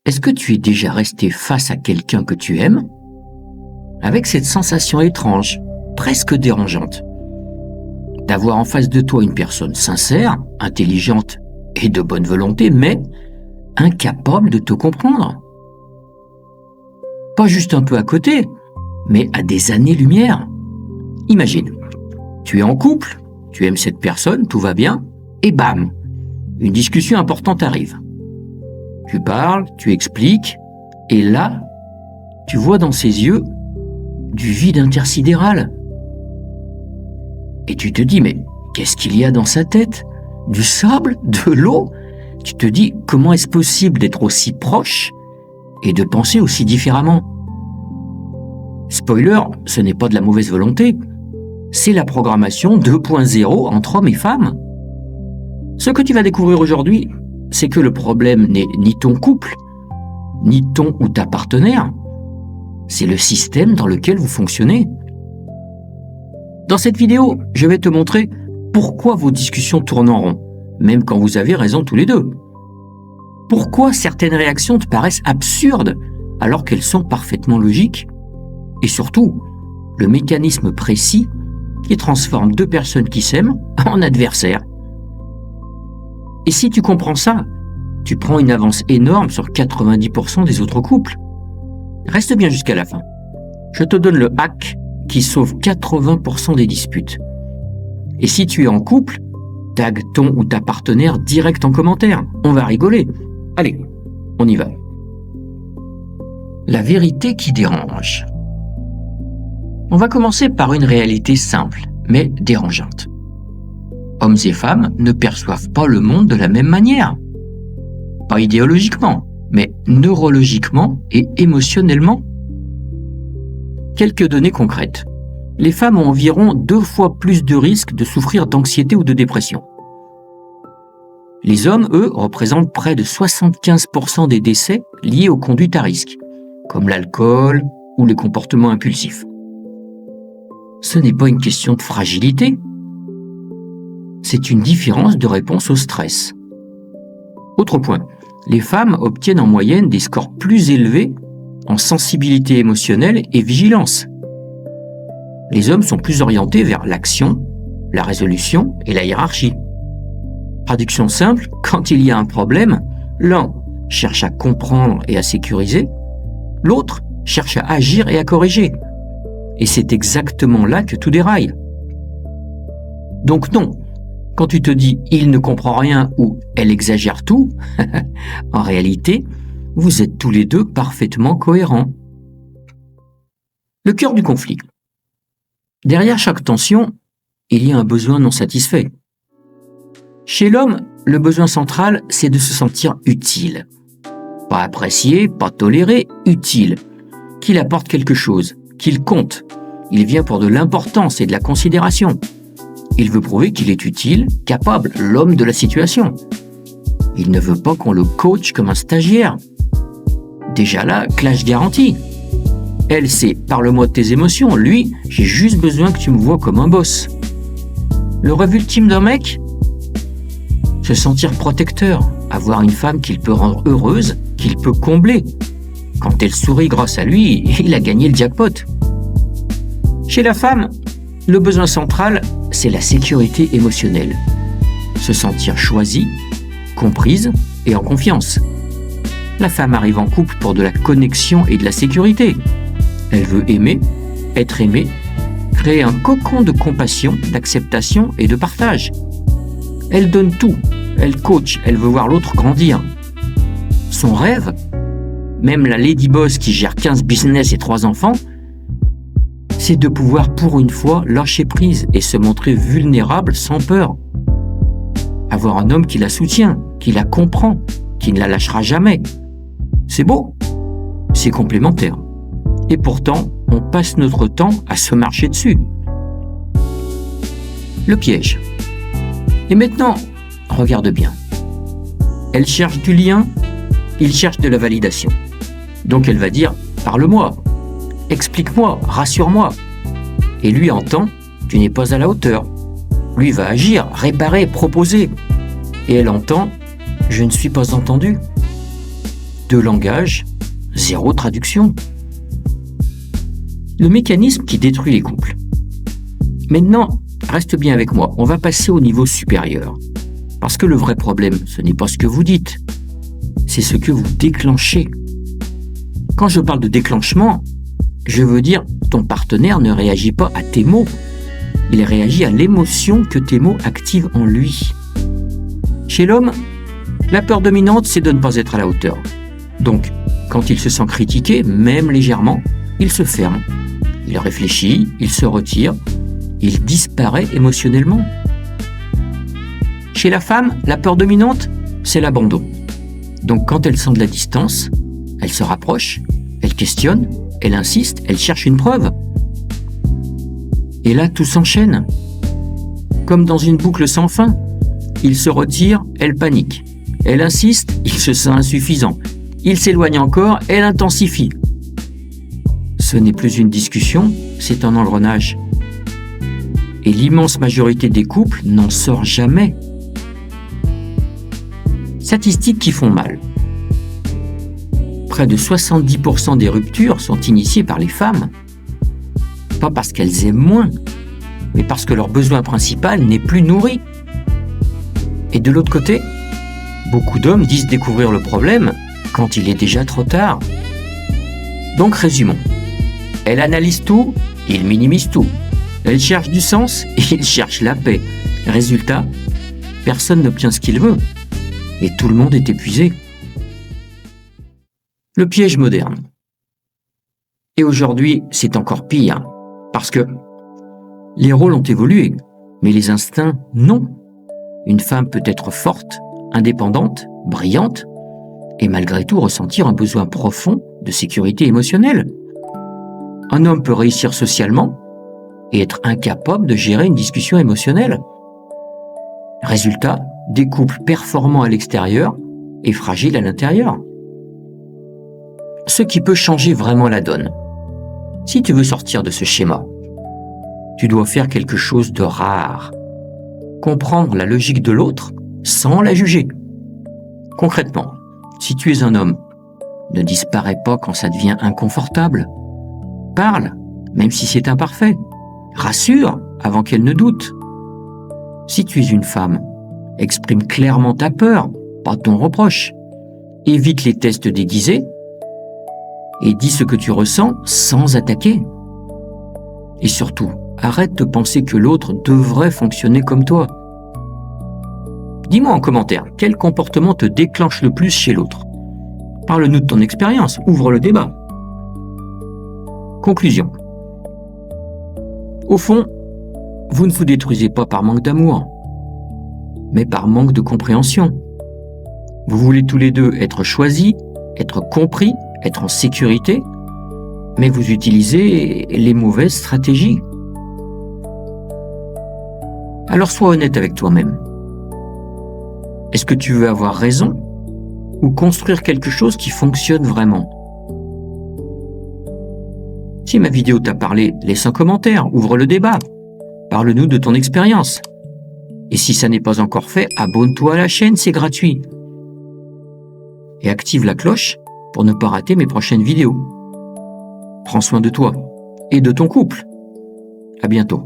Est-ce que tu es déjà resté face à quelqu'un que tu aimes avec cette sensation étrange, presque dérangeante, d'avoir en face de toi une personne sincère, intelligente et de bonne volonté, mais incapable de te comprendre? Pas juste un peu à côté, mais à des années-lumière. Imagine, tu es en couple, tu aimes cette personne, tout va bien, et bam, une discussion importante arrive. Tu parles, tu expliques, et là, tu vois dans ses yeux du vide intersidéral. Et tu te dis, mais qu'est-ce qu'il y a dans sa tête? Du sable? De l'eau? Tu te dis, comment est-ce possible d'être aussi proche et de penser aussi différemment? Spoiler, ce n'est pas de la mauvaise volonté, c'est la programmation 2.0 entre hommes et femmes. Ce que tu vas découvrir aujourd'hui, c'est que le problème n'est ni ton couple, ni ton ou ta partenaire, c'est le système dans lequel vous fonctionnez. Dans cette vidéo, je vais te montrer pourquoi vos discussions tournent en rond, même quand vous avez raison tous les deux. Pourquoi certaines réactions te paraissent absurdes alors qu'elles sont parfaitement logiques. Et surtout, le mécanisme précis qui transforme deux personnes qui s'aiment en adversaires. Et si tu comprends ça, tu prends une avance énorme sur 90% des autres couples. Reste bien jusqu'à la fin. Je te donne le hack qui sauve 80% des disputes. Et si tu es en couple, tag ton ou ta partenaire direct en commentaire. On va rigoler. Allez, on y va. La vérité qui dérange. On va commencer par une réalité simple, mais dérangeante. Hommes et femmes ne perçoivent pas le monde de la même manière. Pas idéologiquement, mais neurologiquement et émotionnellement. Quelques données concrètes. Les femmes ont environ 2 fois plus de risques de souffrir d'anxiété ou de dépression. Les hommes, eux, représentent près de 75% des décès liés aux conduites à risque, comme l'alcool ou les comportements impulsifs. Ce n'est pas une question de fragilité, c'est une différence de réponse au stress. Autre point, les femmes obtiennent en moyenne des scores plus élevés en sensibilité émotionnelle et vigilance. Les hommes sont plus orientés vers l'action, la résolution et la hiérarchie. Traduction simple, quand il y a un problème, l'un cherche à comprendre et à sécuriser, l'autre cherche à agir et à corriger. Et c'est exactement là que tout déraille. Donc non, quand tu te dis « il ne comprend rien » ou « elle exagère tout », en réalité, vous êtes tous les deux parfaitement cohérents. Le cœur du conflit. Derrière chaque tension, il y a un besoin non satisfait. Chez l'homme, le besoin central, c'est de se sentir utile. Pas apprécié, pas toléré, utile. Qu'il apporte quelque chose, qu'il compte. Il vient pour de l'importance et de la considération. Il veut prouver qu'il est utile, capable, l'homme de la situation. Il ne veut pas qu'on le coach comme un stagiaire. Déjà là, clash garanti. Elle, c'est « parle-moi de tes émotions ». Lui, j'ai juste besoin que tu me vois comme un boss. Le rêve ultime d'un mec ? Se sentir protecteur, avoir une femme qu'il peut rendre heureuse, qu'il peut combler. Quand elle sourit grâce à lui, il a gagné le jackpot. Chez la femme, le besoin central, c'est la sécurité émotionnelle. Se sentir choisie, comprise et en confiance. La femme arrive en couple pour de la connexion et de la sécurité. Elle veut aimer, être aimée, créer un cocon de compassion, d'acceptation et de partage. Elle donne tout, elle coach, elle veut voir l'autre grandir. Son rêve, même la lady boss qui gère 15 business et 3 enfants, c'est de pouvoir pour une fois lâcher prise et se montrer vulnérable sans peur. Avoir un homme qui la soutient, qui la comprend, qui ne la lâchera jamais. C'est beau, c'est complémentaire. Et pourtant, on passe notre temps à se marcher dessus. Le piège. Et maintenant, regarde bien. Elle cherche du lien, il cherche de la validation. Donc elle va dire « parle-moi ». Explique-moi, rassure-moi. Et lui entend, tu n'es pas à la hauteur. Lui va agir, réparer, proposer. Et elle entend, je ne suis pas entendu. 2 langages, 0 traduction. Le mécanisme qui détruit les couples. Maintenant, reste bien avec moi, on va passer au niveau supérieur. Parce que le vrai problème, ce n'est pas ce que vous dites, c'est ce que vous déclenchez. Quand je parle de déclenchement, je veux dire ton partenaire ne réagit pas à tes mots, il réagit à l'émotion que tes mots activent en lui. Chez l'homme, la peur dominante, c'est de ne pas être à la hauteur. Donc, quand il se sent critiqué, même légèrement, il se ferme. Il réfléchit, il se retire, il disparaît émotionnellement. Chez la femme, la peur dominante, c'est l'abandon. Donc quand elle sent de la distance, elle se rapproche, elle questionne, elle insiste, elle cherche une preuve. Et là, tout s'enchaîne. Comme dans une boucle sans fin. Il se retire, elle panique. Elle insiste, il se sent insuffisant. Il s'éloigne encore, elle intensifie. Ce n'est plus une discussion, c'est un engrenage. Et l'immense majorité des couples n'en sort jamais. Statistiques qui font mal. Près de 70% des ruptures sont initiées par les femmes. Pas parce qu'elles aiment moins, mais parce que leur besoin principal n'est plus nourri. Et de l'autre côté, beaucoup d'hommes disent découvrir le problème quand il est déjà trop tard. Donc résumons. Elle analyse tout, il minimise tout. Elle cherche du sens et il cherche la paix. Résultat, personne n'obtient ce qu'il veut. Et tout le monde est épuisé. Le piège moderne. Et aujourd'hui, c'est encore pire. Parce que les rôles ont évolué, mais les instincts, non. Une femme peut être forte, indépendante, brillante, et malgré tout ressentir un besoin profond de sécurité émotionnelle. Un homme peut réussir socialement et être incapable de gérer une discussion émotionnelle. Résultat, des couples performants à l'extérieur et fragiles à l'intérieur. Ce qui peut changer vraiment la donne. Si tu veux sortir de ce schéma, tu dois faire quelque chose de rare. Comprendre la logique de l'autre sans la juger. Concrètement, si tu es un homme, ne disparais pas quand ça devient inconfortable. Parle, même si c'est imparfait. Rassure avant qu'elle ne doute. Si tu es une femme, exprime clairement ta peur, pas ton reproche. Évite les tests déguisés et dis ce que tu ressens sans attaquer. Et surtout, arrête de penser que l'autre devrait fonctionner comme toi. Dis-moi en commentaire, quel comportement te déclenche le plus chez l'autre? Parle-nous de ton expérience, ouvre le débat. Conclusion. Au fond, vous ne vous détruisez pas par manque d'amour, mais par manque de compréhension. Vous voulez tous les deux être choisis, être compris, être en sécurité, mais vous utilisez les mauvaises stratégies. Alors sois honnête avec toi-même. Est-ce que tu veux avoir raison ou construire quelque chose qui fonctionne vraiment? Si ma vidéo t'a parlé, laisse un commentaire, ouvre le débat. Parle-nous de ton expérience. Et si ça n'est pas encore fait, abonne-toi à la chaîne, c'est gratuit. Et active la cloche pour ne pas rater mes prochaines vidéos. Prends soin de toi et de ton couple. À bientôt.